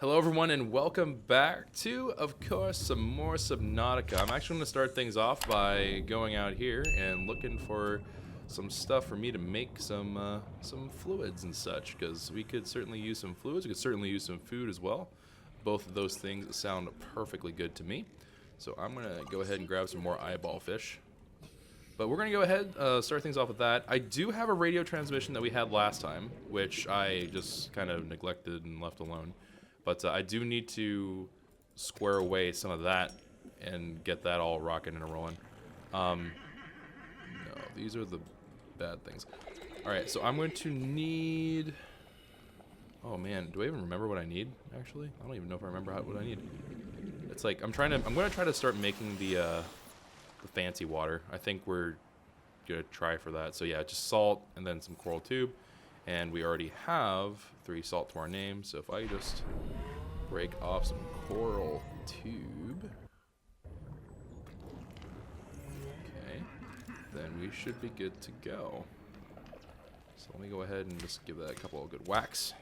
Hello everyone and welcome back to, of course, some more Subnautica. I'm actually going to start things off by going out here and looking for some stuff for me to make some fluids and such, because we could certainly use some fluids, we could certainly use some food as well. Both of those things sound perfectly good to me. So I'm going to go ahead and grab some more eyeball fish. But we're going to go ahead, start things off with that. I do have a radio transmission that we had last time, which I just kind of neglected and left alone. But I do need to square away some of that and get that all rocking and rolling. No, these are the bad things. Alright, so I'm going to need... Oh man, do I even remember what I need, actually? I don't even know if I remember what I need. It's like, I'm going to try to start making the fancy water. I think we're going to try for that. So yeah, just salt and then some coral tube. And we already have 3 salt to our name, so if I just break off some coral tube, okay, then we should be good to go. So let me go ahead and just give that a couple of good whacks.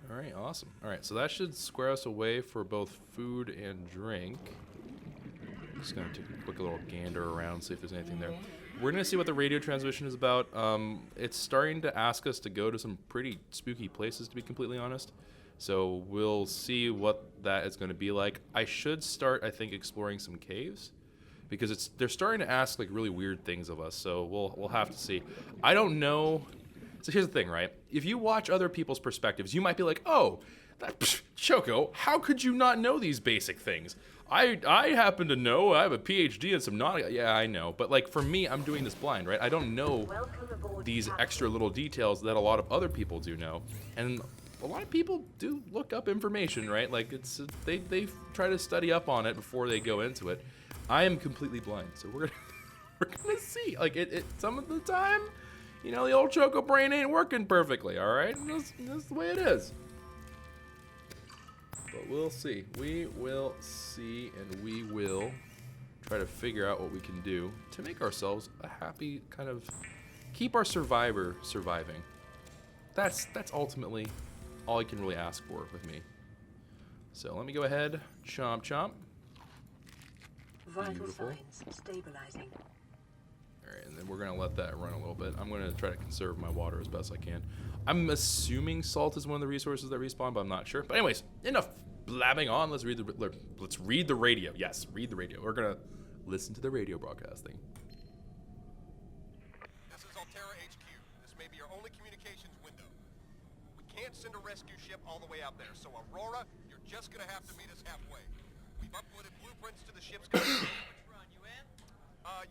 Alright, awesome. Alright, so that should square us away for both food and drink. Just gonna take a quick little gander around, see if there's anything there. We're gonna see what the radio transmission is about. It's starting to ask us to go to some pretty spooky places, to be completely honest. So we'll see what that is gonna be like. I should start, I think, exploring some caves, because they're starting to ask like really weird things of us. So we'll have to see. I don't know. So here's the thing, right? If you watch other people's perspectives, you might be like, oh, Choco, how could you not know these basic things? I happen to know. I have a PhD in Subnautica. Yeah, I know. But like for me, I'm doing this blind, right? I don't know these extra little details that a lot of other people do know. And a lot of people do look up information, right? Like they try to study up on it before they go into it. I am completely blind, so we're gonna see. Like some of the time, you know, the old Choco brain ain't working perfectly. All right, that's the way it is. But we'll see. We will see, and we will try to figure out what we can do to make ourselves a happy kind of keep our survivor surviving. That's ultimately all I can really ask for with me. So let me go ahead, chomp chomp. Beautiful. Stabilizing. Alright, and then we're gonna let that run a little bit. I'm gonna try to conserve my water as best I can. I'm assuming salt is one of the resources that respawn, but I'm not sure. But anyways, enough blabbing on. Let's read the radio. Yes, read the radio. We're gonna listen to the radio broadcasting. This is Altera HQ. This may be your only communications window. We can't send a rescue ship all the way out there, so Aurora, you're just gonna have to meet us halfway. We've uploaded blueprints to the ship's code. Which run, you in?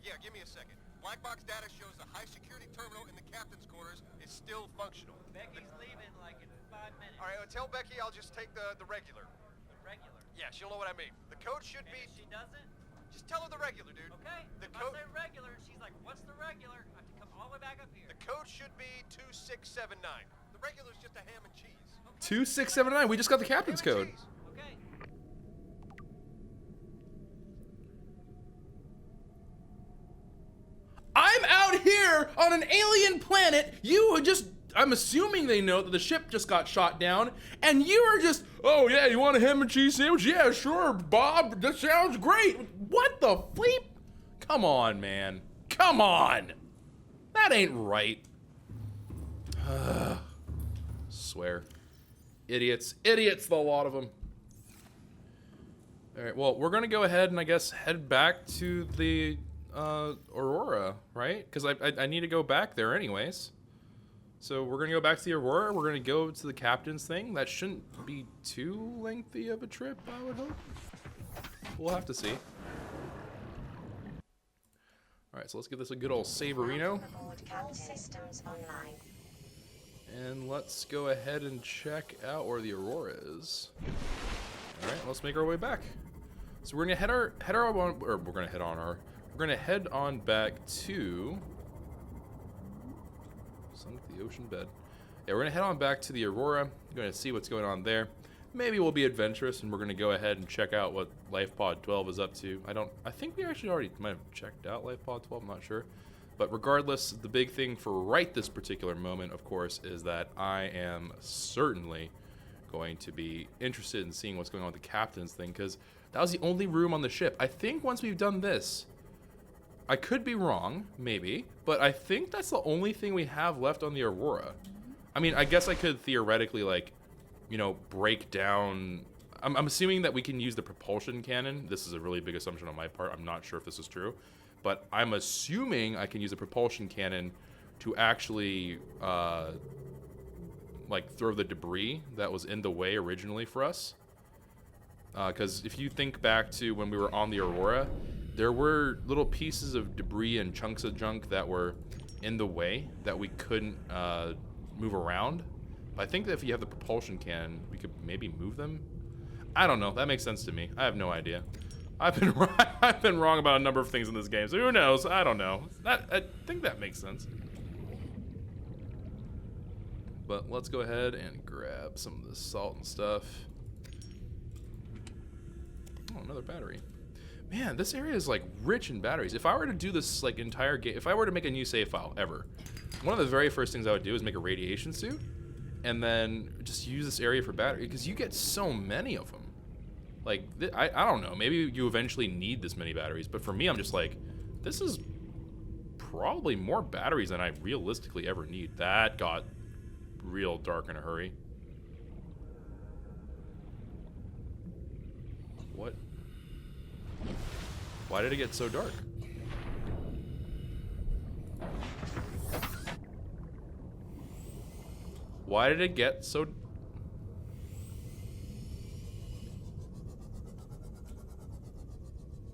Yeah, give me a second. Black box data shows the high security terminal in the captain's quarters is still functional. Becky's leaving like in 5 minutes. All right, tell Becky I'll just take the regular. The regular. Yeah, she'll know what I mean. The code should And be... if she doesn't, Just tell her the regular, dude. okay. The If I code... say regular and she's like, what's the regular? I have to come all the way back up here. The code should be 2679. The regular's just a ham and cheese. 2679. We just got the captain's Ham code. and cheese. Okay. I'm out here on an alien planet. I'm assuming they know that the ship just got shot down, and you are just, oh yeah, you want a ham and cheese sandwich? Yeah, sure, Bob, that sounds great. What the bleep? Come on, man. Come on. That ain't right. Swear. Idiots. Idiots, the lot of them. All right, well, we're gonna go ahead and I guess head back to the Aurora, right? Because I need to go back there anyways. So we're gonna go back to the Aurora. We're gonna go to the captain's thing. That shouldn't be too lengthy of a trip, I would hope. We'll have to see. All right, so let's give this a good old saverino. All systems online. And let's go ahead and check out where the Aurora is. All right, let's make our way back. So we're gonna we're gonna head on back to sunk the ocean bed. Yeah, we're gonna head on back to the Aurora. We're gonna see what's going on there. Maybe we'll be adventurous and we're gonna go ahead and check out what LifePod 12 is up to. I think we actually already might have checked out LifePod 12, I'm not sure. But regardless, the big thing for right this particular moment, of course, is that I am certainly going to be interested in seeing what's going on with the captain's thing, because that was the only room on the ship. I think once we've done this, I could be wrong, maybe, but I think that's the only thing we have left on the Aurora. I mean, I guess I could theoretically, like, you know, break down... I'm assuming that we can use the propulsion cannon. This is a really big assumption on my part. I'm not sure if this is true. But I'm assuming I can use a propulsion cannon to actually, like, throw the debris that was in the way originally for us. Because if you think back to when we were on the Aurora, there were little pieces of debris and chunks of junk that were in the way that we couldn't move around. But I think that if you have the propulsion cannon, we could maybe move them. I don't know. That makes sense to me. I have no idea. I've been wrong about a number of things in this game, so who knows? I don't know. I think that makes sense. But let's go ahead and grab some of the salt and stuff. Oh, another battery. Man, this area is like rich in batteries. If I were to do this like entire game, if I were to make a new save file ever, one of the very first things I would do is make a radiation suit, and then just use this area for battery, because you get so many of them. Like, I don't know, maybe you eventually need this many batteries, but for me, I'm just like, this is probably more batteries than I realistically ever need. That got real dark in a hurry. What? Why did it get so dark? Why did it get so...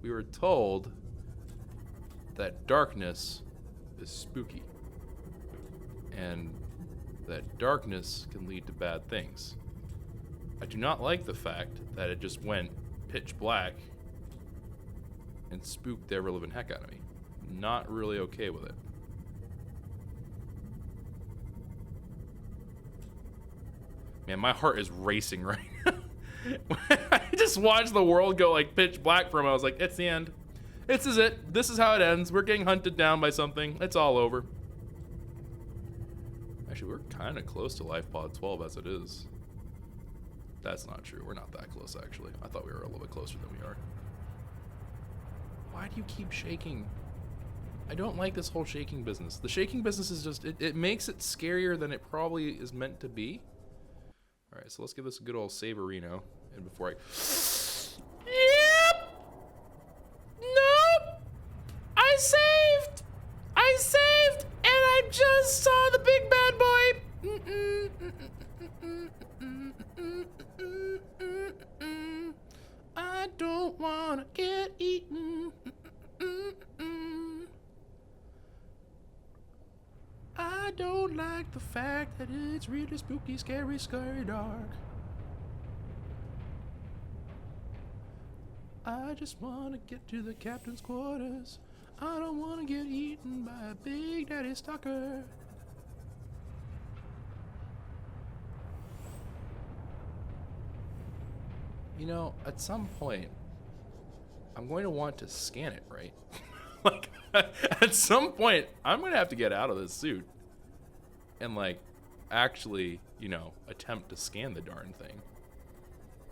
We were told that darkness is spooky, and that darkness can lead to bad things. I do not like the fact that it just went pitch black and spooked the ever-living heck out of me. Not really okay with it. Man, my heart is racing right now. I just watched the world go like pitch black for a moment. I was like, it's the end. This is it. This is how it ends. We're getting hunted down by something. It's all over. Actually, we're kind of close to life pod 12 as it is. That's not true. We're not that close, actually. I thought we were a little bit closer than we are. Why do you keep shaking? I don't like this whole shaking business. The shaking business is just, it makes it scarier than it probably is meant to be. All right, so let's give this a good old saverino. And before I... Yep! Nope! I saved! I saved! And I just saw the big bad boy! I don't wanna get eaten. I don't like the fact that it's really spooky, scary, scary, dark. I just want to get to the captain's quarters. I don't want to get eaten by a big daddy stalker. You know, at some point, I'm going to want to scan it, right? Like, at some point, I'm going to have to get out of this suit and, like, actually, you know, attempt to scan the darn thing.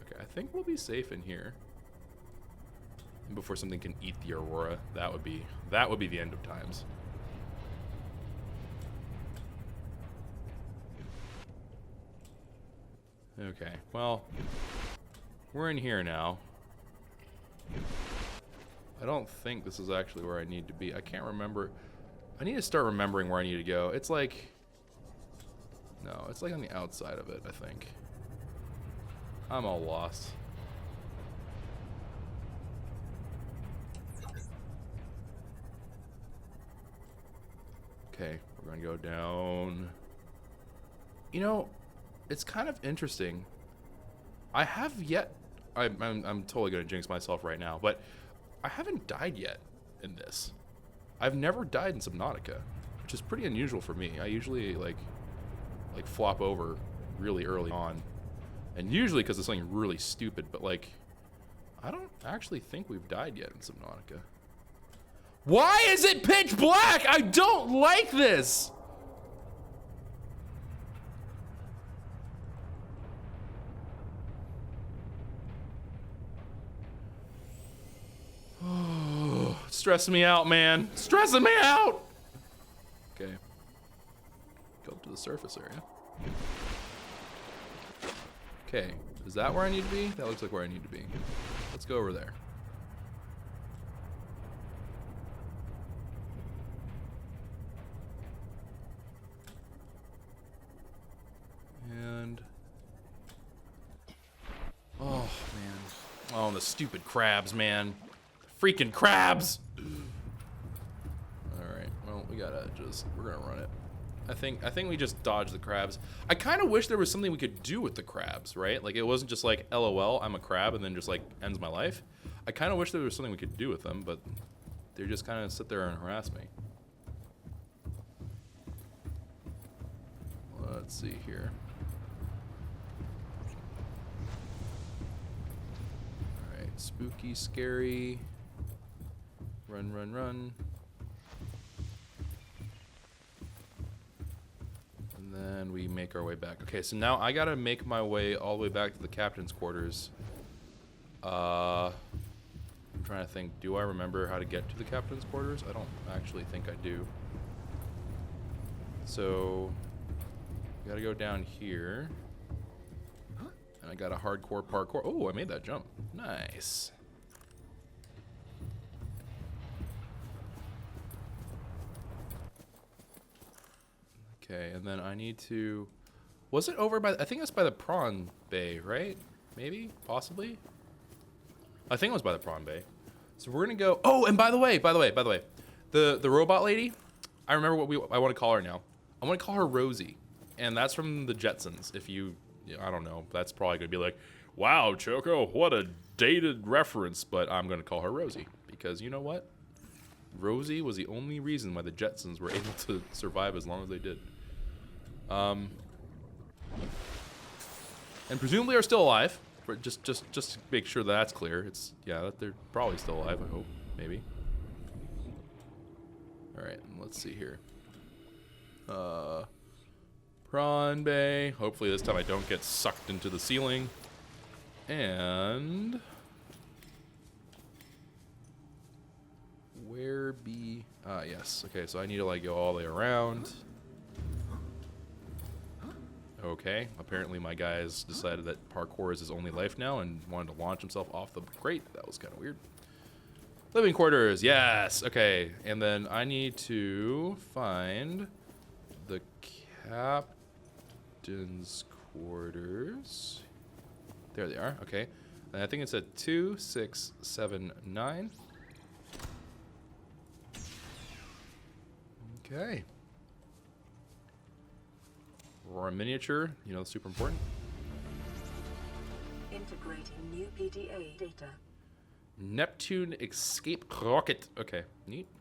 Okay, I think we'll be safe in here. And before something can eat the Aurora, that would be the end of times. Okay, well, we're in here now. I don't think this is actually where I need to be. I can't remember. I need to start remembering where I need to go. It's like... No, it's like on the outside of it, I think. I'm all lost. Okay, we're gonna go down. You know, it's kind of interesting. I have yet... I'm totally gonna jinx myself right now, but I haven't died yet in this. I've never died in Subnautica, which is pretty unusual for me. I usually like flop over really early on, and usually because of something really stupid, but like I don't actually think we've died yet in Subnautica. Why is it pitch black? I don't like this. stressing me out, man. Stressing me out! Okay. Go up to the surface area. Okay. Is that where I need to be? That looks like where I need to be. Let's go over there. And... oh, man. Oh, the stupid crabs, man. Freaking crabs! Alright, well, we gotta just... we're gonna run it. I think we just dodge the crabs. I kind of wish there was something we could do with the crabs, right? Like, it wasn't just like, LOL, I'm a crab, and then just, like, ends my life. I kind of wish there was something we could do with them, but they just kind of sit there and harass me. Let's see here. Alright, spooky, scary. Run, run, run. And then we make our way back. Okay, so now I gotta make my way all the way back to the captain's quarters. I'm trying to think, do I remember how to get to the captain's quarters? I don't actually think I do. So, gotta go down here. And I got a hardcore parkour. Oh, I made that jump. Nice. Okay, and then I need to... was it over by... I think it's by the Prawn Bay, right? Maybe? Possibly? I think it was by the Prawn Bay. So we're gonna go... oh, and by the way. The robot lady, I remember what I want to call her now. I want to call her Rosie. And that's from the Jetsons. If you... I don't know. That's probably gonna be like, wow, Choco, what a dated reference. But I'm gonna call her Rosie. Because you know what? Rosie was the only reason why the Jetsons were able to survive as long as they did. And presumably are still alive. For just to make sure that's clear. It's that they're probably still alive. I hope, maybe. All right, let's see here. Prawn Bay. Hopefully this time I don't get sucked into the ceiling. And where be? Ah, yes. Okay, so I need to like go all the way around. Okay, apparently my guy has decided that parkour is his only life now and wanted to launch himself off the grate. That was kind of weird. Living quarters, yes. Okay, and then I need to find the captain's quarters. There they are. Okay, and I think it's at 2679. Okay. Or a miniature, you know, super important. Integrating new PDA data. Neptune escape rocket. Okay, neat.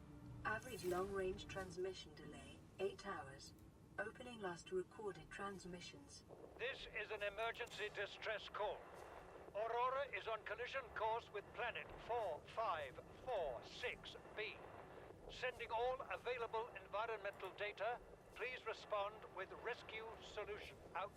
Average long-range transmission delay, 8 hours. Opening last recorded transmissions. This is an emergency distress call. Aurora is on collision course with planet 4546b. Sending all available environmental data. Please respond with rescue solution. Out.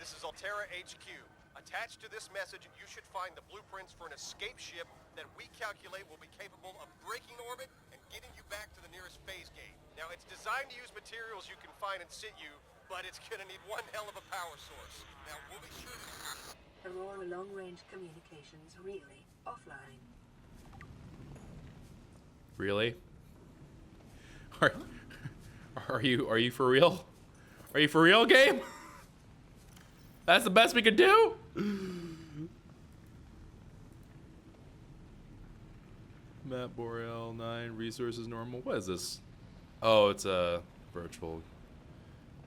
This is Altera HQ. Attached to this message, you should find the blueprints for an escape ship that we calculate will be capable of breaking orbit and getting you back to the nearest phase gate. Now, it's designed to use materials you can find in situ, but it's gonna need one hell of a power source. Now, we'll be sure to... Aurora long-range communications really offline. Really? Are you for real? Are you for real, game? That's the best we could do? Map Boreal 9 resources normal. What is this? Oh, it's a virtual.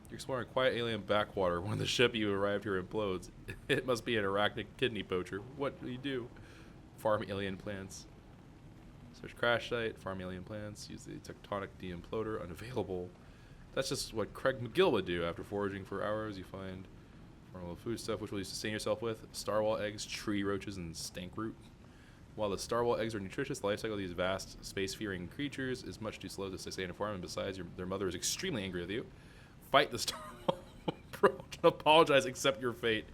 You're exploring a quiet alien backwater when the ship you arrived here implodes. It must be an arachnid kidney poacher. What do you do? Farm alien plants. Search crash site, farm alien plants, use the tectonic de-imploder, unavailable. That's just what Craig McGill would do. After foraging for hours, you find normal food stuff, which will you sustain yourself with. Starwall eggs, tree roaches, and stank root. While the starwall eggs are nutritious, the life cycle of these vast, space-fearing creatures is much too slow to sustain a farm, and besides, their mother is extremely angry with you. Fight the starwall. Bro, don't apologize, accept your fate.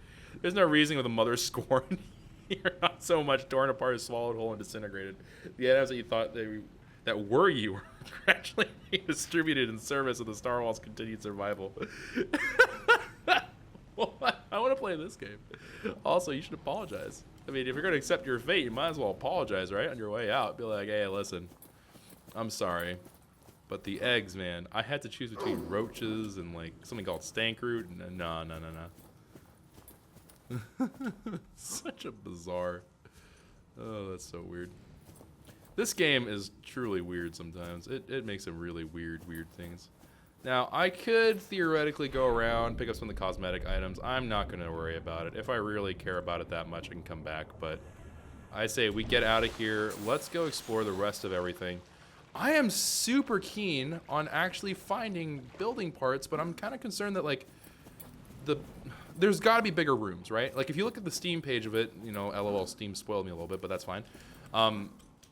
There's no reason with a mother scorn You're not so much torn apart as swallowed whole and disintegrated. The items that you thought that were you were gradually being distributed in service of the Star Wars' continued survival. Well, I want to play this game. Also, you should apologize. I mean, if you're going to accept your fate, you might as well apologize, right? On your way out. Be like, hey, listen, I'm sorry. But the eggs, man, I had to choose between roaches and, like, something called stankroot. No. Such a bizarre. Oh, that's so weird. This game is truly weird sometimes. It makes some really weird things. Now, I could theoretically go around, pick up some of the cosmetic items. I'm not going to worry about it. If I really care about it that much, I can come back. But I say we get out of here. Let's go explore the rest of everything. I am super keen on actually finding building parts, but I'm kind of concerned that, like, there's got to be bigger rooms, right? Like, if you look at the Steam page of it, you know, LOL, Steam spoiled me a little bit, but that's fine.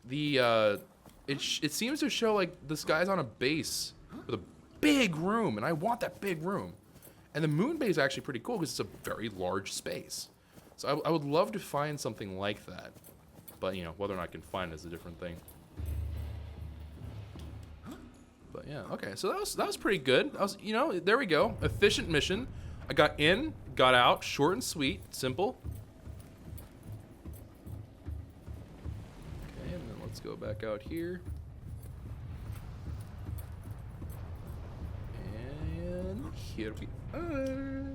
It seems to show, like, this guy's on a base with a big room, and I want that big room. And the moon base is actually pretty cool because it's a very large space. So I would love to find something like that. But, you know, whether or not I can find it is a different thing. But yeah, okay, so that was pretty good. You know, there we go. Efficient mission. I got in, got out, short and sweet, simple. Okay, and then let's go back out here. And here we are.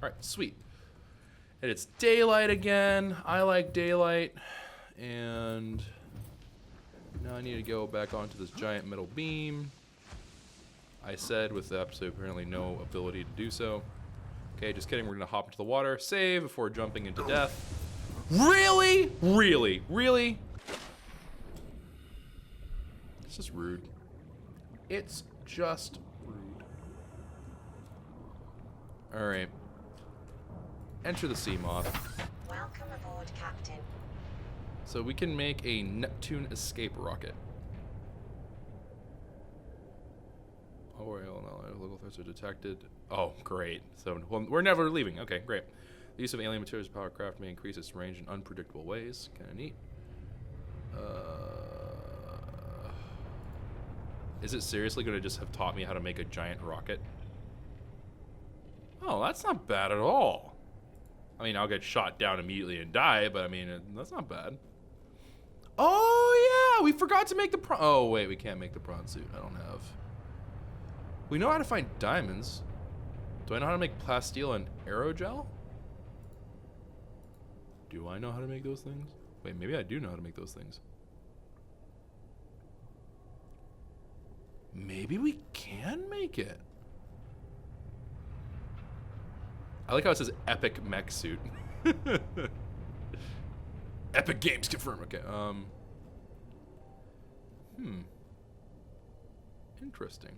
Alright, sweet. And it's daylight again. I like daylight. And now I need to go back onto this giant metal beam. I said with absolutely apparently no ability to do so. Okay, just kidding. We're going to hop into the water, save before jumping into death. Really? Really? Really? It's just rude. It's just rude. Alright. Enter the sea moth. Welcome aboard, Captain. So we can make a Neptune escape rocket. Oh, well, no, local threats are detected. Oh, great. So well, we're never leaving. Okay, great. The use of alien materials to power craft may increase its range in unpredictable ways. Kind of neat. Is it seriously going to just have taught me how to make a giant rocket? Oh, that's not bad at all. I mean, I'll get shot down immediately and die, but I mean, that's not bad. Oh, yeah, we forgot to make the prawn. Oh, wait, we can't make the prawn suit. I don't have. We know how to find diamonds. Do I know how to make plasteel and aerogel? Do I know how to make those things? Wait, maybe I do know how to make those things. Maybe we can make it. I like how it says epic mech suit. Epic Games confirmed. Okay. Interesting.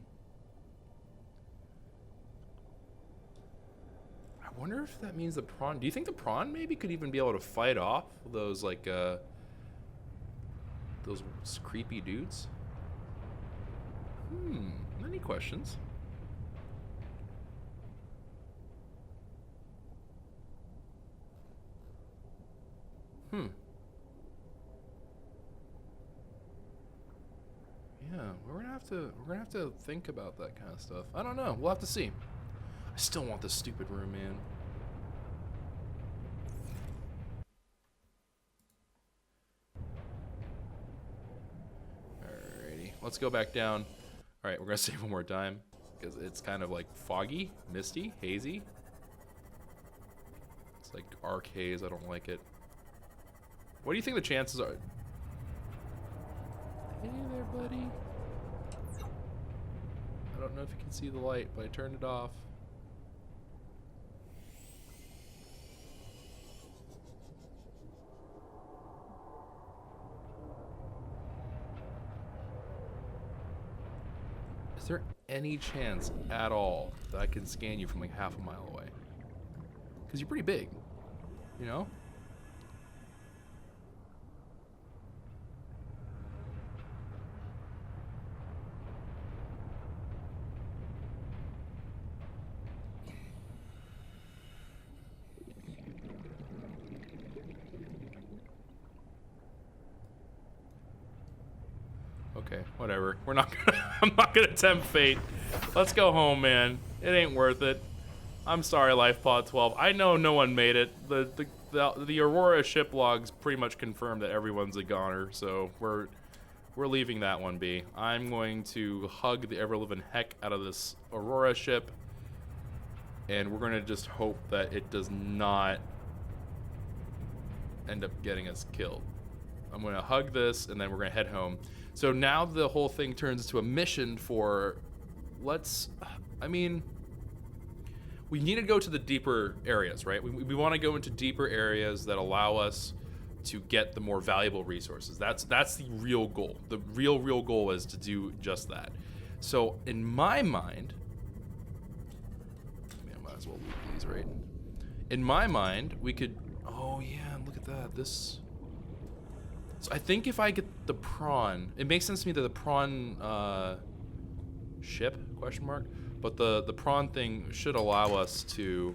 I wonder if that means the prawn. Do you think the prawn maybe could even be able to fight off those like those creepy dudes? Any questions? Yeah, we're gonna have to think about that kind of stuff. I don't know. We'll have to see. I still want this stupid room, man. Alrighty, let's go back down. Alright, we're gonna save one more time because it's kind of like foggy, misty, hazy. It's like arc haze. I don't like it. What do you think the chances are? Hey there, buddy. I don't know if you can see the light, but I turned it off. Is there any chance at all that I can scan you from like half a mile away? Because you're pretty big, you know? whatever. We're not gonna. I'm not gonna tempt fate. Let's go home, man. It ain't worth it. I'm sorry, LifePod 12. I know no one made it. The Aurora ship logs pretty much confirm that everyone's a goner, so we're leaving that one be. I'm going to hug the ever-living heck out of this Aurora ship, and we're gonna just hope that it does not end up getting us killed. I'm gonna hug this, and then we're gonna head home. So now the whole thing turns into a mission for, we need to go to the deeper areas, right? We want to go into deeper areas that allow us to get the more valuable resources. That's the real goal. The real goal is to do just that. So in my mind, man, might as well loot these, right? In my mind, we could. Oh yeah, look at that. This. So I think if I get the prawn, it makes sense to me that the prawn ship ? But the prawn thing should allow us to.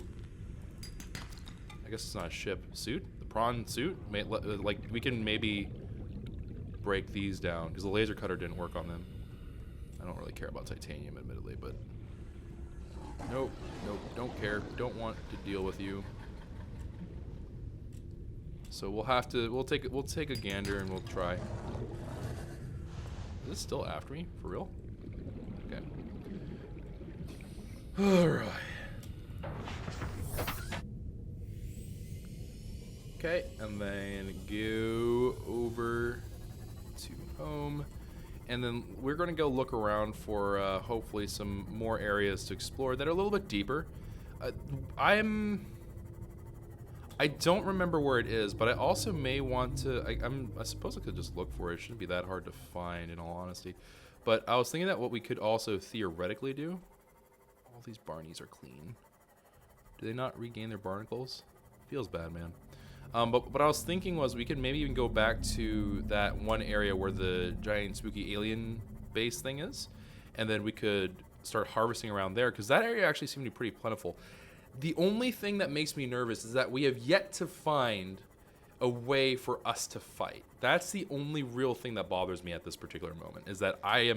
I guess it's not a ship. Suit? The prawn suit? Like, we can maybe break these down, because the laser cutter didn't work on them. I don't really care about titanium, admittedly, but. Nope, don't care. Don't want to deal with you. So we'll take a gander and we'll try. Is this still after me? For real? Okay. Alright. Okay, and then go over to home. And then we're going to go look around for hopefully some more areas to explore that are a little bit deeper. I don't remember where it is, but I also may want to. I suppose I could just look for it. It shouldn't be that hard to find, in all honesty. But I was thinking that what we could also theoretically do. All these Barneys are clean. Do they not regain their barnacles? Feels bad, man. But what I was thinking was we could maybe even go back to that one area where the giant spooky alien base thing is, and then we could start harvesting around there, because that area actually seemed to be pretty plentiful. The only thing that makes me nervous is that we have yet to find a way for us to fight. That's the only real thing that bothers me at this particular moment, is that I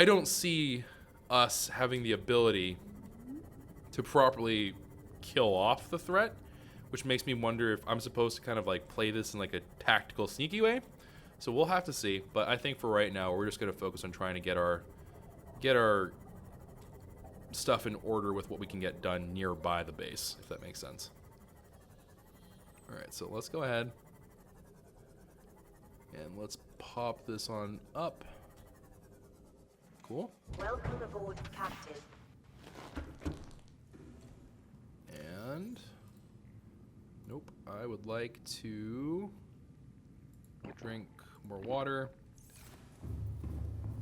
don't see us having the ability to properly kill off the threat, which makes me wonder if I'm supposed to kind of like play this in like a tactical, sneaky way. So we'll have to see, but I think for right now, we're just gonna focus on trying to get our stuff in order with what we can get done nearby the base, if that makes sense. All right, so let's go ahead and let's pop this on up. Cool. Welcome aboard, Captain. And nope, I would like to drink more water,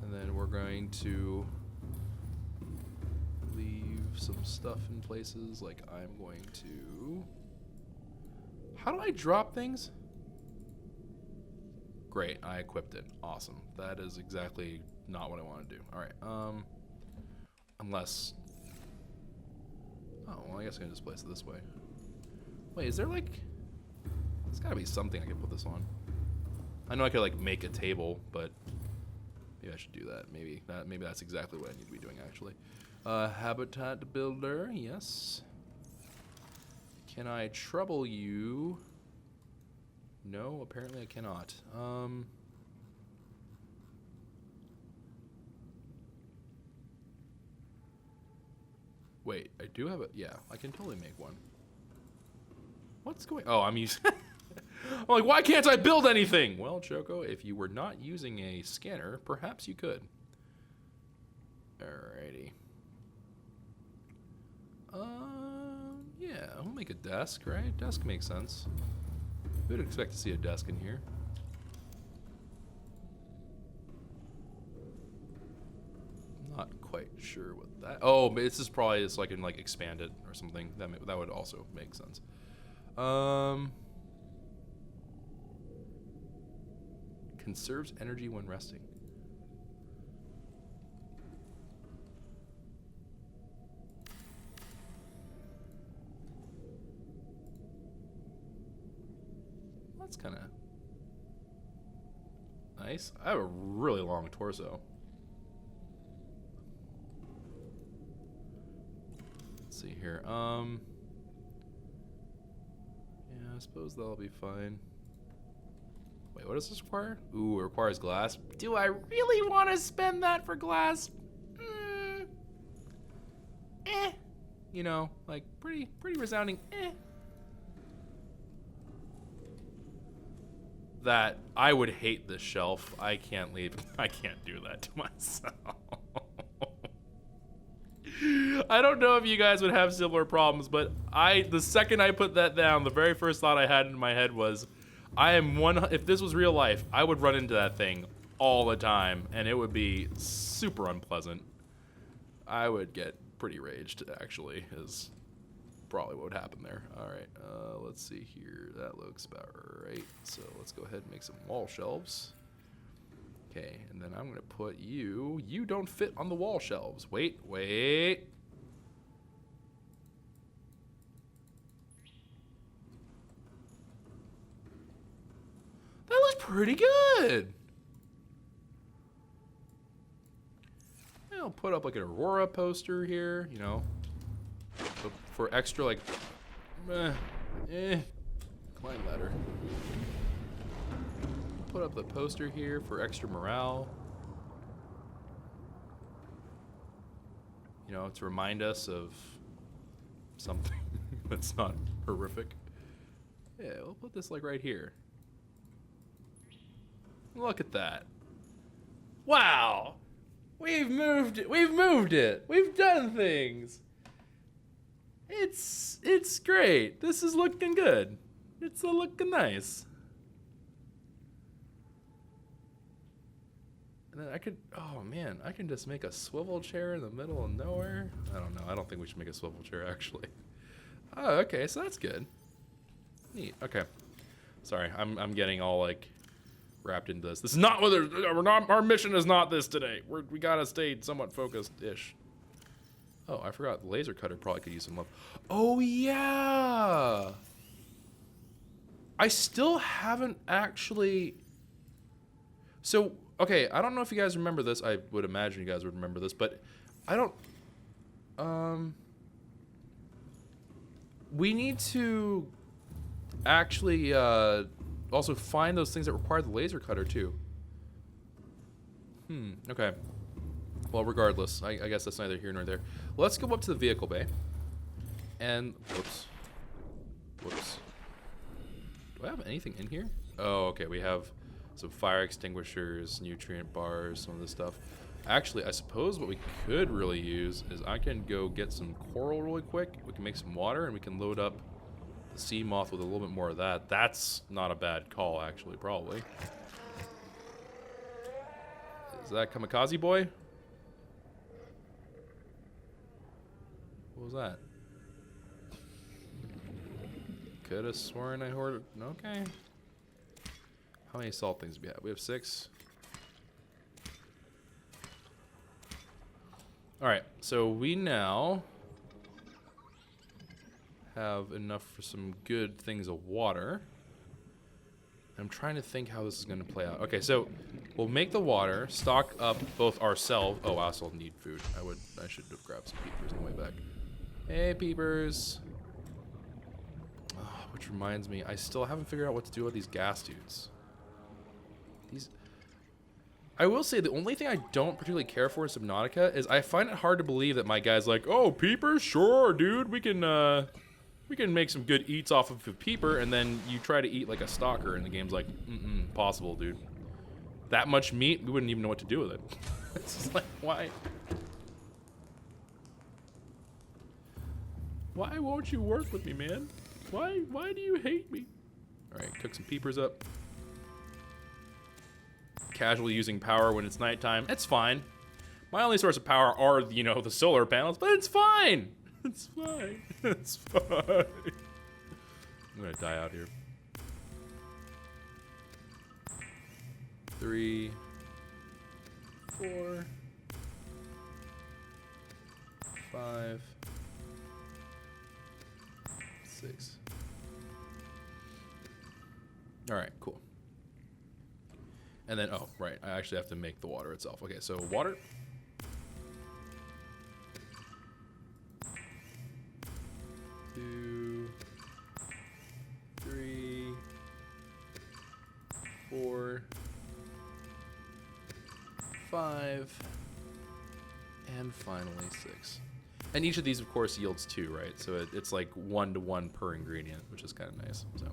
and then we're going to leave some stuff in places. Like, I'm going to. How do I drop things? Great, I equipped it. Awesome. That is exactly not what I want to do. All right. Unless. Oh, well, I guess I can just place it this way. Wait, is there like... There's gotta be something I can put this on. I know I could like make a table, but maybe I should do that. Maybe that's exactly what I need to be doing, actually. Habitat builder, yes. Can I trouble you? No, apparently I cannot. Wait, I do have a... Yeah, I can totally make one. What's going... Oh, I'm using... I'm like, why can't I build anything? Well, Choco, if you were not using a scanner, perhaps you could. Alrighty. Yeah, we'll make a desk, right? Desk makes sense. We would expect to see a desk in here. Not quite sure what that... Oh, but this is probably so I can like expand it or something. That would also make sense. Conserves energy when resting. That's kind of... nice. I have a really long torso. Let's see here. Yeah, I suppose that'll be fine. Wait, what does this require? Ooh, it requires glass. Do I really want to spend that for glass? You know, like pretty resounding That I would hate this shelf. I can't leave. I can't do that to myself. I don't know if you guys would have similar problems, but the second I put that down, the very first thought I had in my head was, if this was real life, I would run into that thing all the time, and it would be super unpleasant. I would get pretty raged, actually, is probably what would happen there. All right, let's see here. That looks about right. So let's go ahead and make some wall shelves. Okay, and then I'm gonna put you don't fit on the wall shelves. Wait. That looks pretty good. I'll put up like an Aurora poster here, you know, for extra like, climb ladder. Put up the poster here for extra morale. You know, to remind us of something that's not horrific. Yeah, we'll put this like right here. Look at that. Wow. We've moved it. We've done things. It's great. This is looking good. It's looking nice. And then I can just make a swivel chair in the middle of nowhere. I don't know. I don't think we should make a swivel chair, actually. Oh, okay, so that's good. Neat. Okay. Sorry, I'm getting all like wrapped into this. This is not what our mission is not this today. We gotta stay somewhat focused-ish. Oh, I forgot. The laser cutter probably could use some love. Oh, yeah! I still haven't actually... So, okay, I don't know if you guys remember this. I would imagine you guys would remember this, but I don't... We need to actually also find those things that require the laser cutter, too. Okay. Well, regardless, I guess that's neither here nor there. Let's go up to the vehicle bay. And, whoops. Do I have anything in here? Oh, okay, we have some fire extinguishers, nutrient bars, some of this stuff. Actually, I suppose what we could really use is I can go get some coral really quick. We can make some water, and we can load up the sea moth with a little bit more of that. That's not a bad call, actually, probably. Is that Kamikaze Boy? What was that? Could have sworn I heard. Okay. How many salt things do we have? We have 6. Alright, so we now have enough for some good things of water. I'm trying to think how this is going to play out. Okay, so we'll make the water, stock up both ourselves. Oh, I also need food. I should have grabbed some peepers on the way back. Hey, peepers. Oh, which reminds me, I still haven't figured out what to do with these gas tubes. I will say the only thing I don't particularly care for in Subnautica is I find it hard to believe that my guy's like, oh, peepers? Sure, dude. We can make some good eats off of a peeper, and then you try to eat like a stalker, and the game's like, impossible, dude. That much meat, we wouldn't even know what to do with it. It's just like, why? Why won't you work with me, man? Why do you hate me? All right, cook some peepers up. Casually using power when it's nighttime. It's fine. My only source of power are, you know, the solar panels, but it's fine. It's fine. It's fine. I'm gonna die out here. 3, 4, 5, 6. All right, cool. And then, oh, right, I actually have to make the water itself. Okay, so water. Two, three, 4, 5, and finally 6. And each of these, of course, yields 2, right? So it's like 1-to-1 per ingredient, which is kind of nice. So,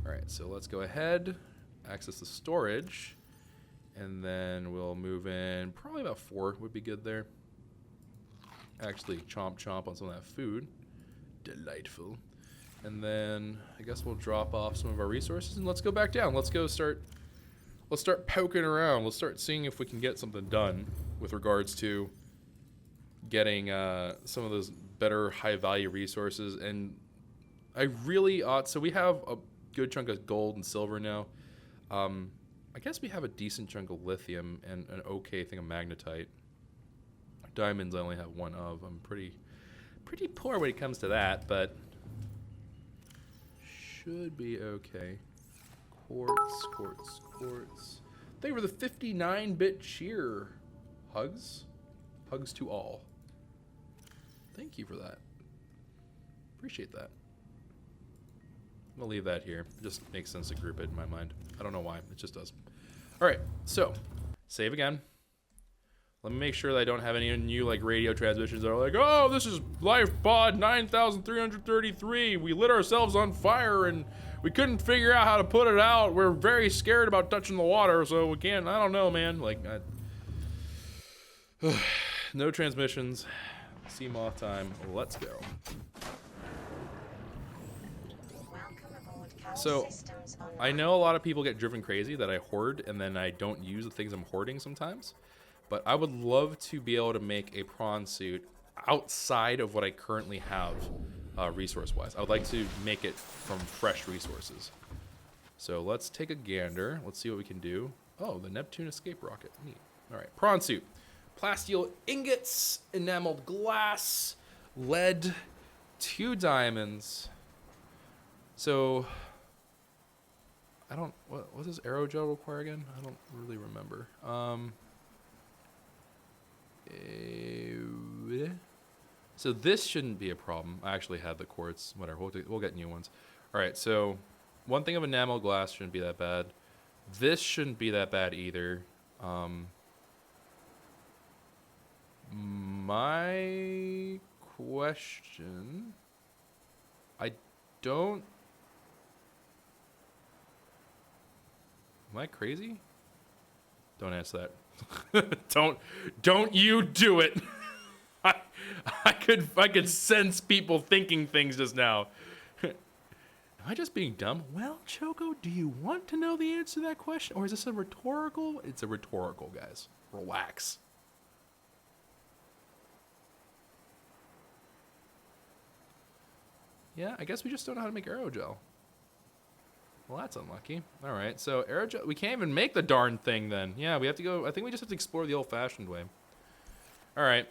all right, so let's go ahead, access the storage, and then we'll move in. Probably about 4 would be good there. Actually, chomp on some of that food. Delightful. And then I guess we'll drop off some of our resources and let's go back down. Let's start poking around. Let's start seeing if we can get something done with regards to getting some of those better high value resources. And I really ought, so we have a good chunk of gold and silver now. I guess we have a decent chunk of lithium and an okay thing of magnetite. Diamonds I only have 1 of. I'm pretty poor when it comes to that, but should be okay. Quartz. They were the 59-bit cheer. Hugs to all. Thank you for that. Appreciate that. I'm gonna leave that here. It just makes sense to group it in my mind. I don't know why, it just does. All right, so save again. Let me make sure that I don't have any new like radio transmissions that are like, oh, this is life pod 9333. We lit ourselves on fire and we couldn't figure out how to put it out. We're very scared about touching the water, so we can't. I don't know, man. Like, no transmissions. Sea moth time. Let's go. So, I know a lot of people get driven crazy that I hoard and then I don't use the things I'm hoarding sometimes. But I would love to be able to make a prawn suit outside of what I currently have resource-wise. I would like to make it from fresh resources. So let's take a gander. Let's see what we can do. Oh, the Neptune escape rocket. Neat. All right, prawn suit. Plasteel ingots, enameled glass, lead, 2 diamonds. So, I don't, what does aerogel require again? I don't really remember. So this shouldn't be a problem. I actually had the quartz. Whatever. We'll get new ones. All right. So 1 thing of enamel glass shouldn't be that bad. This shouldn't be that bad either. My question. I don't. Am I crazy? Don't answer that. Don't you do it. I could sense people thinking things just now. Am I just being dumb? Well, Choco, do you want to know the answer to that question? Or is this a rhetorical? It's a rhetorical, guys. Relax. Yeah, I guess we just don't know how to make aerogel. Well, that's unlucky. All right, so aerogel, we can't even make the darn thing then. Yeah, we have to go, I think we just have to explore the old-fashioned way. All right,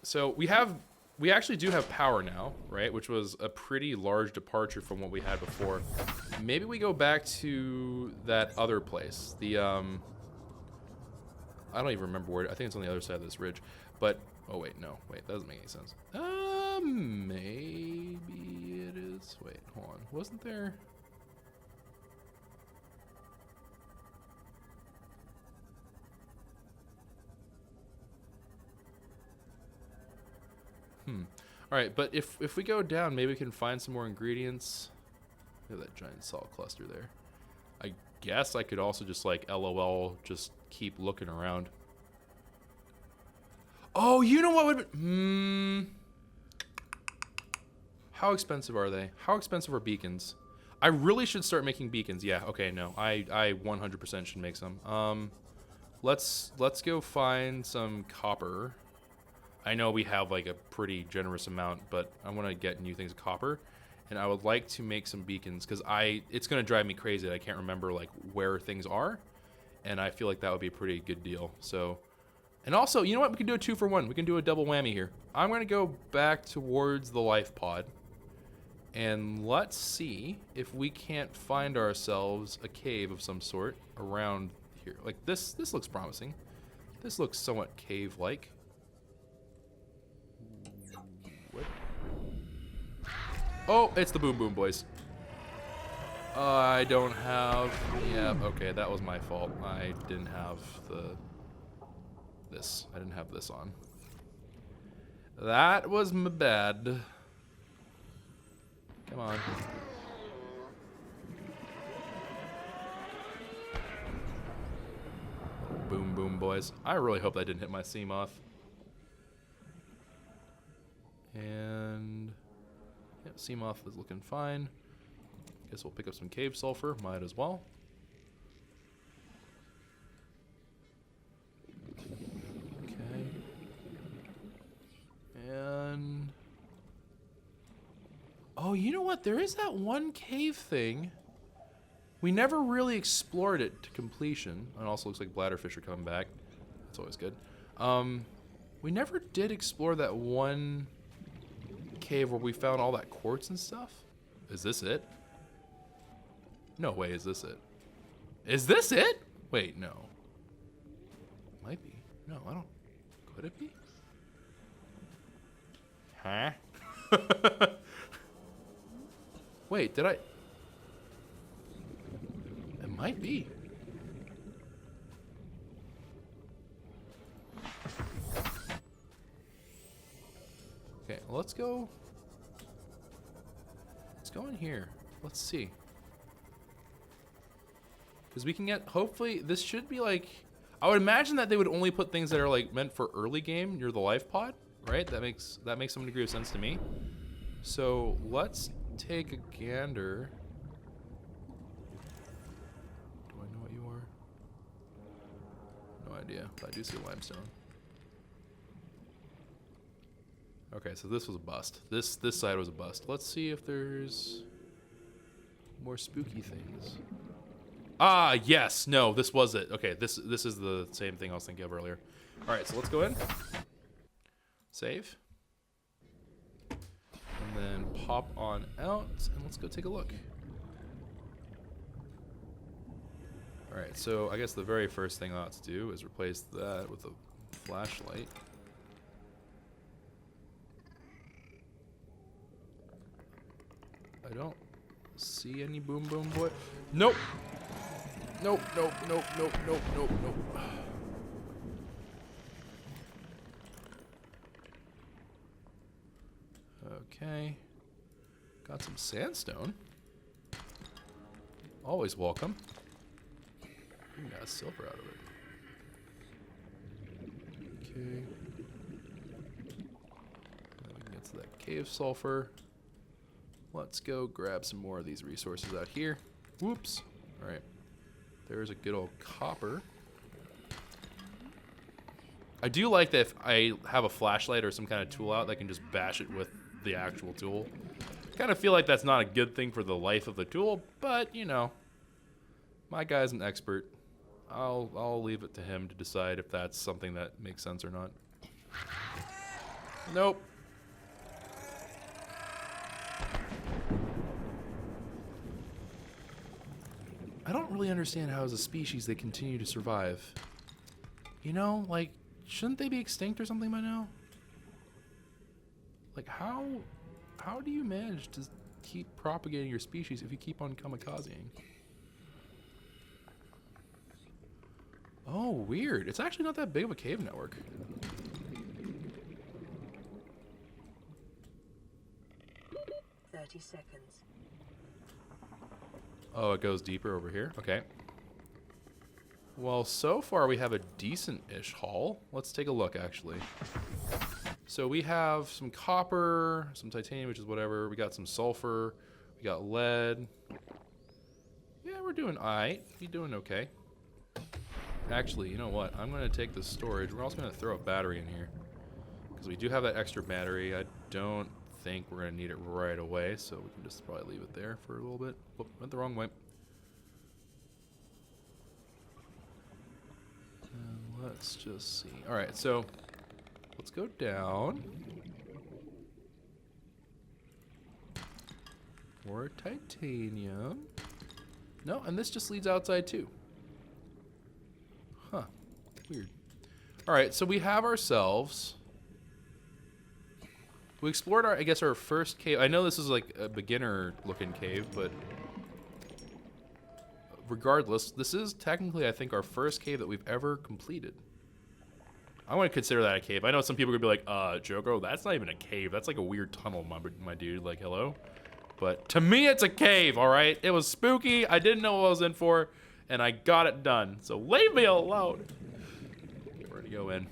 so we actually do have power now, right? Which was a pretty large departure from what we had before. Maybe we go back to that other place. The, I don't even remember where, I think it's on the other side of this ridge. But, oh wait, no, wait, that doesn't make any sense. Maybe it is, wait, hold on. Wasn't there? All right, but if we go down, maybe we can find some more ingredients. Look at that giant salt cluster there. I guess I could also just like LOL, just keep looking around. Oh, you know what would be, how expensive are they? How expensive are beacons? I really should start making beacons. Yeah, okay, no. I 100% should make some. Let's go find some copper. I know we have like a pretty generous amount, but I want to get new things of copper, and I would like to make some beacons because it's gonna drive me crazy that I can't remember like where things are, and I feel like that would be a pretty good deal. So, and also, you know what? We can do a 2-for-1. We can do a double whammy here. I'm gonna go back towards the life pod, and let's see if we can't find ourselves a cave of some sort around here. Like this looks promising. This looks somewhat cave-like. What? Oh, it's the Boom Boom Boys. I don't have... Yeah, okay, that was my fault. I didn't have this. I didn't have this on. That was my bad. Come on. Boom Boom Boys. I really hope that didn't hit my seam off. And... yeah, seam off is looking fine. Guess we'll pick up some cave sulfur. Might as well. Okay. And... oh, you know what? There is that one cave thing. We never really explored it to completion. It also looks like bladderfish are coming back. That's always good. We never did explore that one cave where we found all that quartz and stuff. Is this it? No way, is this it? Is this it? Wait, no. Might be. No, I don't. Could it be? Huh? Wait, did I? It might be. Okay, let's go. Let's go in here. Let's see. Because we can get, hopefully, this should be like, I would imagine that they would only put things that are like meant for early game near the life pod, right? That makes some degree of sense to me. So let's take a gander. Do I know what you are? No idea, but I do see limestone. Okay, so this was a bust. This side was a bust. Let's see if there's more spooky things. Ah, yes. No, this was it. Okay, this is the same thing I was thinking of earlier. All right, so let's go in. Save. And then pop on out, and let's go take a look. All right, so I guess the very first thing I ought to do is replace that with a flashlight. I don't see any Boom Boom Boy. Nope. Nope, nope, nope, nope, nope, nope, nope. Okay. Got some sandstone. Always welcome. We got silver out of it. Okay. Then we can get to that cave sulfur. Let's go grab some more of these resources out here. Whoops. All right. There's a good old copper. I do like that if I have a flashlight or some kind of tool out, I can just bash it with the actual tool. Kind of feel like that's not a good thing for the life of the tool, but you know, my guy's an expert. I'll leave it to him to decide if that's something that makes sense or not. Nope. I don't really understand how as a species they continue to survive. You know, like, shouldn't they be extinct or something by now? Like, how do you manage to keep propagating your species if you keep on kamikazing? Oh, weird. It's actually not that big of a cave network. Seconds. Oh, it goes deeper over here? Okay. Well, so far we have a decent-ish haul. Let's take a look, actually. So we have some copper, some titanium, which is whatever. We got some sulfur. We got lead. Yeah, we're doing alright. We're doing okay. Actually, you know what? I'm going to take the storage. We're also going to throw a battery in here. Because we do have that extra battery. I don't think we're going to need it right away, so we can just probably leave it there for a little bit. Whoop, went the wrong way. And let's just see. Alright, so let's go down. More titanium. No, and this just leads outside too. Weird. Alright, so we have ourselves... We explored, I guess, our first cave. I know this is like a beginner-looking cave, but... Regardless, this is technically, I think, our first cave that we've ever completed. I want to consider that a cave. I know some people are going to be like, Joko, that's not even a cave. That's like a weird tunnel, my dude. Like, hello? But to me, it's a cave, alright? It was spooky. I didn't know what I was in for, and I got it done. So leave me alone. Okay, we're going to go in.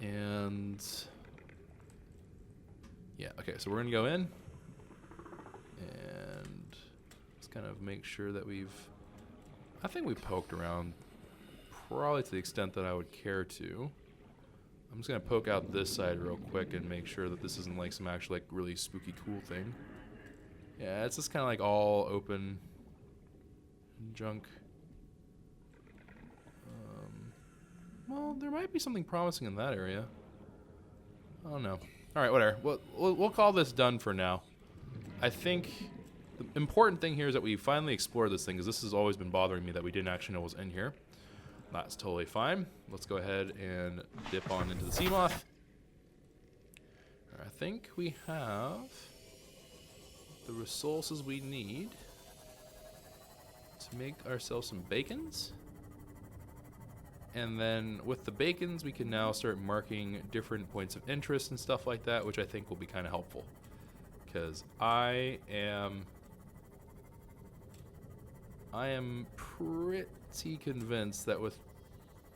And... Yeah, okay, so we're going to go in. And just kind of make sure that we've... I think we poked around probably to the extent that I would care to. I'm just going to poke out this side real quick and make sure that this isn't like some actual like really spooky cool thing. Yeah, it's just kind of like all open junk. Well, there might be something promising in that area. I don't know. Alright, whatever. We'll call this done for now. I think the important thing here is that we finally explored this thing, because this has always been bothering me that we didn't actually know what was in here. That's totally fine. Let's go ahead and dip on into the sea moth. I think we have the resources we need to make ourselves some bacons. And then with the bacons, we can now start marking different points of interest and stuff like that, which I think will be kind of helpful. Because I am pretty convinced that with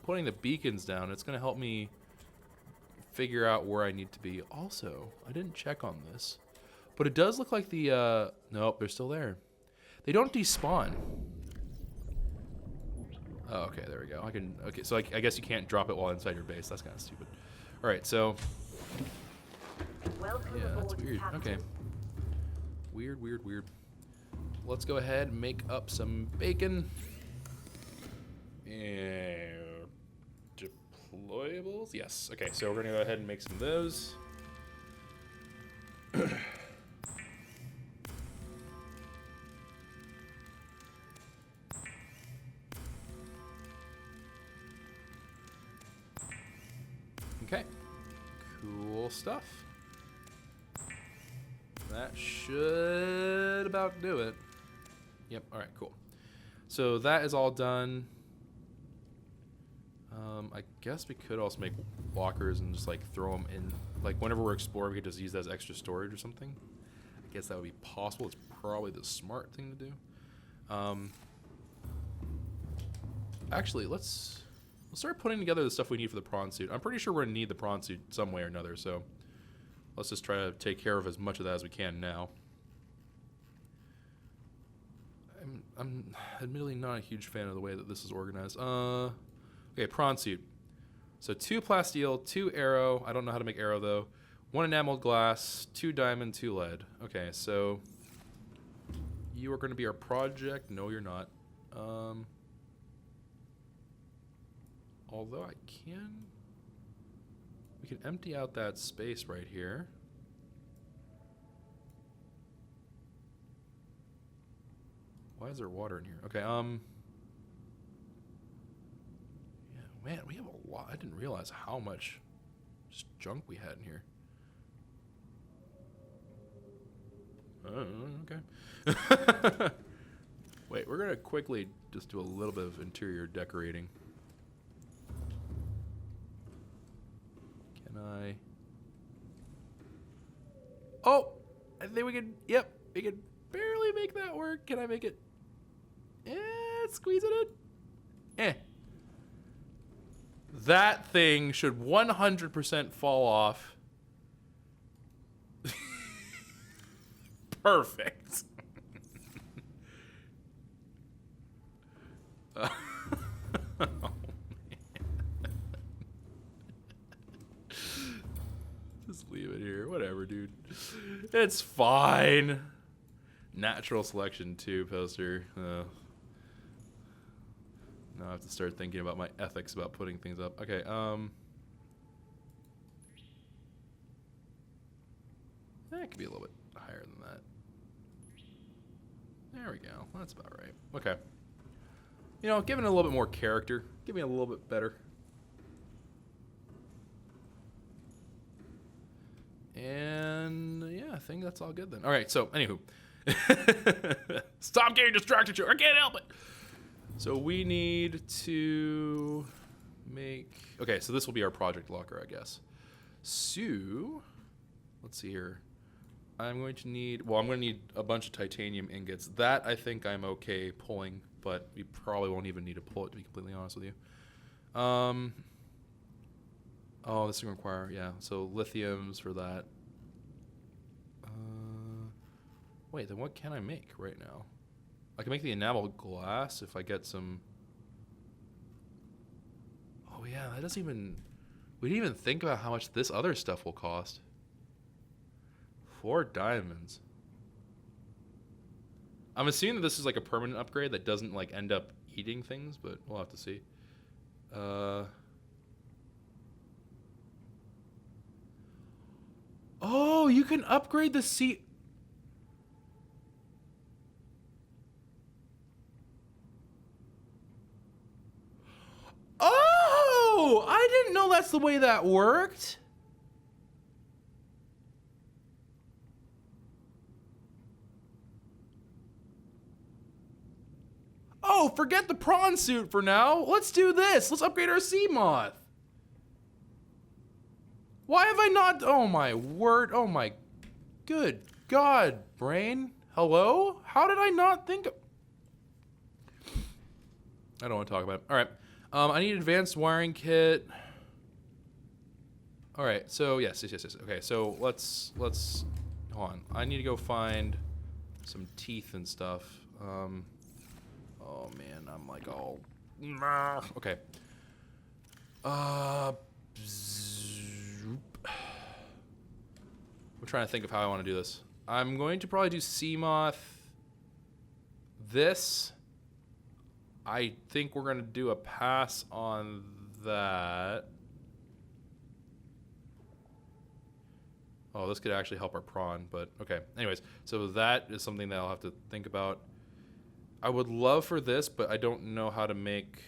putting the beacons down, it's going to help me figure out where I need to be. Also, I didn't check on this, but it does look like the, nope, they're still there. They don't despawn. Oh, okay, there we go. Okay, so I guess you can't drop it while inside your base. That's kind of stupid. All right, so, yeah, that's weird. Okay. Weird. Let's go ahead and make up some bacon. And deployables? Yes. Okay, so we're going to go ahead and make some of those. Okay. Cool stuff. That should about do it. Yep, alright, cool. So that is all done. I guess we could also make lockers and just like throw them in. Like whenever we're exploring, we could just use that as extra storage or something. I guess that would be possible. It's probably the smart thing to do. Actually, let's start putting together the stuff we need for the prawn suit. I'm pretty sure we're going to need the prawn suit some way or another, so let's just try to take care of as much of that as we can now. I'm admittedly not a huge fan of the way that this is organized. Okay, prawn suit. So 2 plasteel, 2 arrow. I don't know how to make arrow though. 1 enameled glass, 2 diamond, 2 lead. Okay, so you are going to be our project. No, you're not. Although we can empty out that space right here. Why is there water in here? Okay, yeah, man, we have a lot. I didn't realize how much just junk we had in here. Okay. Wait, we're gonna quickly just do a little bit of interior decorating. Can I? Oh, I think we can. Yep, we can barely make that work. Can I make it? Squeeze it in. That thing should 100% fall off. Perfect. Oh, man. Just leave it here. Whatever, dude. It's fine. Natural selection too, poster. Now I have to start thinking about my ethics about putting things up. Okay, that could be a little bit higher than that. There we go. That's about right. Okay. You know, giving it a little bit more character. Give me a little bit better. And yeah, I think that's all good then. All right, so anywho. Stop getting distracted, I can't help it. So we need to make... Okay, so this will be our project locker, I guess. So, let's see here. I'm going to need... Well, I'm going to need a bunch of titanium ingots. That, I think I'm okay pulling, but we probably won't even need to pull it, to be completely honest with you. Oh, this is going to require... Yeah, so lithiums for that. Wait, then what can I make right now? I can make the enamel glass if I get some... Oh yeah, that doesn't even... We didn't even think about how much this other stuff will cost. 4 diamonds. I'm assuming that this is like a permanent upgrade that doesn't like end up eating things, but we'll have to see. Oh, you can upgrade the sea... Oh, I didn't know that's the way that worked. Oh, forget the prawn suit for now. Let's do this. Let's upgrade our sea moth. Why have I not? Oh my word. Oh my good God, brain. Hello? How did I not think of... I don't want to talk about it. All right. I need advanced wiring kit. All right, so yes. Okay, so let's hold on. I need to go find some teeth and stuff. Oh man, I'm like all okay. I'm trying to think of how I want to do this. I'm going to probably do sea moth. This. I think we're going to do a pass on that. Oh, this could actually help our prawn, but okay. Anyways, so that is something that I'll have to think about. I would love for this, but I don't know how to make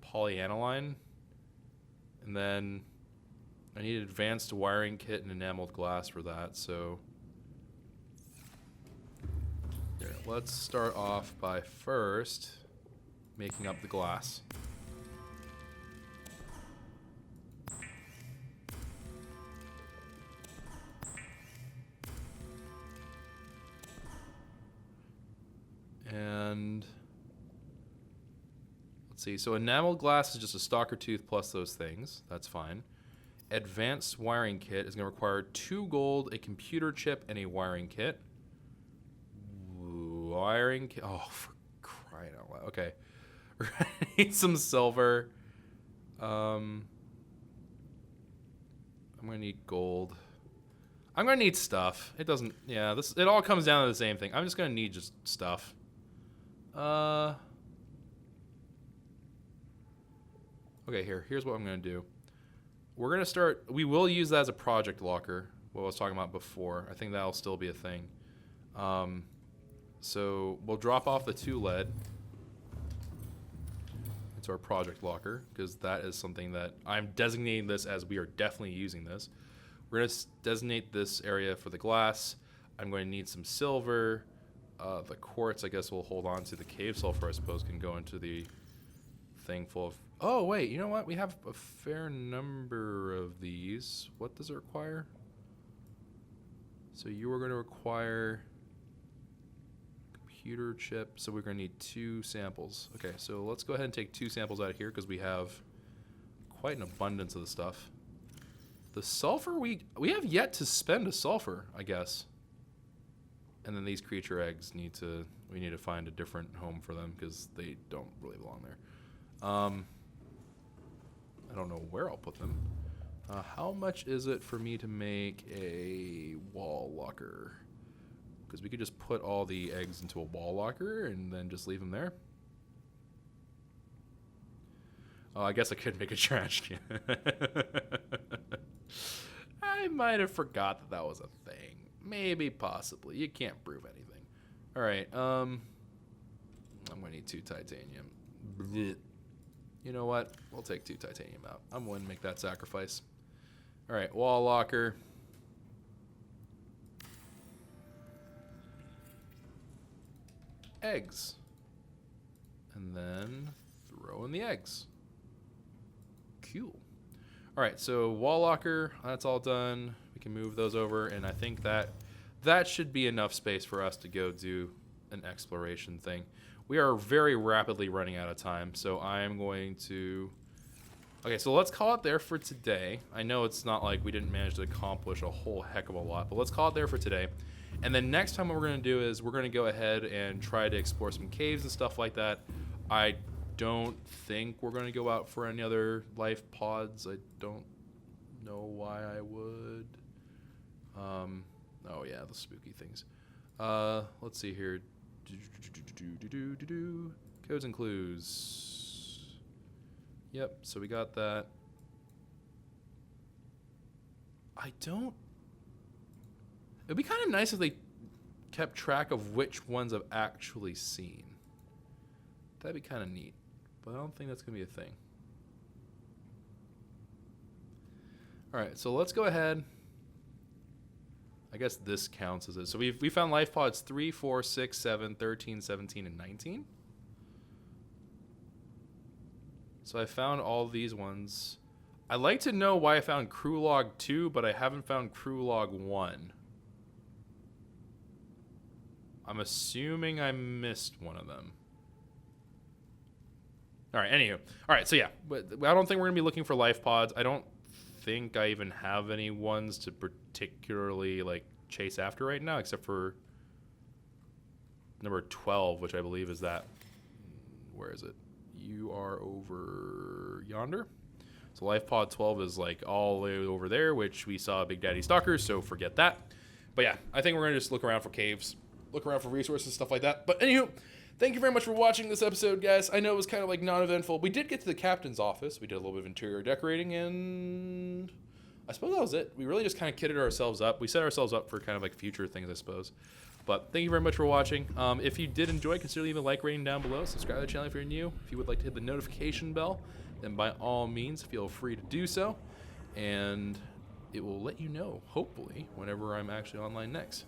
polyaniline. And then I need an advanced wiring kit and enameled glass for that, so... Here, let's start off by first... making up the glass. And let's see. So enameled glass is just a stalker tooth plus those things. That's fine. Advanced wiring kit is going to require 2 gold, a computer chip, and a wiring kit. Wiring kit. Oh, for crying out loud. Okay. Need some silver. I'm gonna need gold. I'm gonna need stuff. It doesn't. Yeah, this. It all comes down to the same thing. I'm just gonna need just stuff. Okay. Here's what I'm gonna do. We're gonna start. We will use that as a project locker. What I was talking about before. I think that'll still be a thing. So we'll drop off the 2 lead. To our project locker, because that is something that I'm designating this as we are definitely using this. We're going to designate this area for the glass. I'm going to need some silver. The quartz, I guess we'll hold on to. The cave sulfur, I suppose, can go into the thing full of... Oh, wait, you know what? We have a fair number of these. What does it require? So you are going to require... computer chip, so we're going to need 2 samples. Okay, so let's go ahead and take 2 samples out of here because we have quite an abundance of the stuff. The sulfur, we have yet to spend a sulfur, I guess. And then these creature eggs we need to find a different home for them because they don't really belong there. I don't know where I'll put them. How much is it for me to make a wall locker? Because we could just put all the eggs into a wall locker and then just leave them there. Oh, I guess I could make a trash can. I might have forgot that was a thing. Maybe, possibly. You can't prove anything. All right. I'm going to need 2 titanium. bleh. You know what? We'll take 2 titanium out. I'm willing to make that sacrifice. All right, wall locker. Eggs. And then throw in the eggs. Cool. All right, so wall locker, that's all done. We can move those over, and I think that should be enough space for us to go do an exploration thing. We are very rapidly running out of time, so I'm going to... Okay, so let's call it there for today. I know it's not like we didn't manage to accomplish a whole heck of a lot, but let's call it there for today. And then next time what we're going to do is we're going to go ahead and try to explore some caves and stuff like that. I don't think we're going to go out for any other life pods. I don't know why I would. Oh yeah, the spooky things. Let's see here. Codes and clues. Yep, so we got that. It'd be kind of nice if they kept track of which ones I've actually seen. That'd be kind of neat, but I don't think that's gonna be a thing. All right, so let's go ahead. I guess this counts as it. So we found life pods 3, 4, 6, 7, 13, 17, and 19. So I found all these ones. I'd like to know why I found crew log 2, but I haven't found crew log 1. I'm assuming I missed one of them. All right, anywho. All right, so yeah, but I don't think we're going to be looking for life pods. I don't think I even have any ones to particularly like chase after right now, except for number 12, which I believe is that. Where is it? You are over yonder. So life pod 12 is like all the way over there, which we saw Big Daddy Stalkers, so forget that. But yeah, I think we're going to just look around for caves, look around for resources, stuff like that. But anywho, thank you very much for watching this episode, guys. I know it was kind of like non-eventful. We did get to the captain's office. We did a little bit of interior decorating, and I suppose that was it. We really just kind of kitted ourselves up. We set ourselves up for kind of like future things, I suppose. But thank you very much for watching. If you did enjoy, consider leaving a like rating down below. Subscribe to the channel if you're new. If you would like to hit the notification bell, then by all means, feel free to do so. And it will let you know, hopefully, whenever I'm actually online next.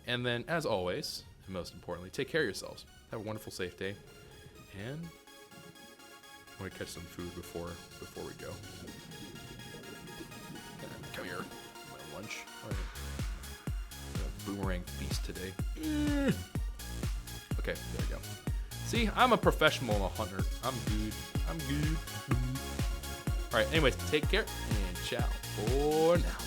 And then, as always, and most importantly, take care of yourselves. Have a wonderful, safe day. And I'm going to catch some food before we go. Come here. My lunch. All right. Boomerang feast today. Okay, there we go. See, I'm a professional hunter. I'm good. All right, anyways, take care and ciao for now.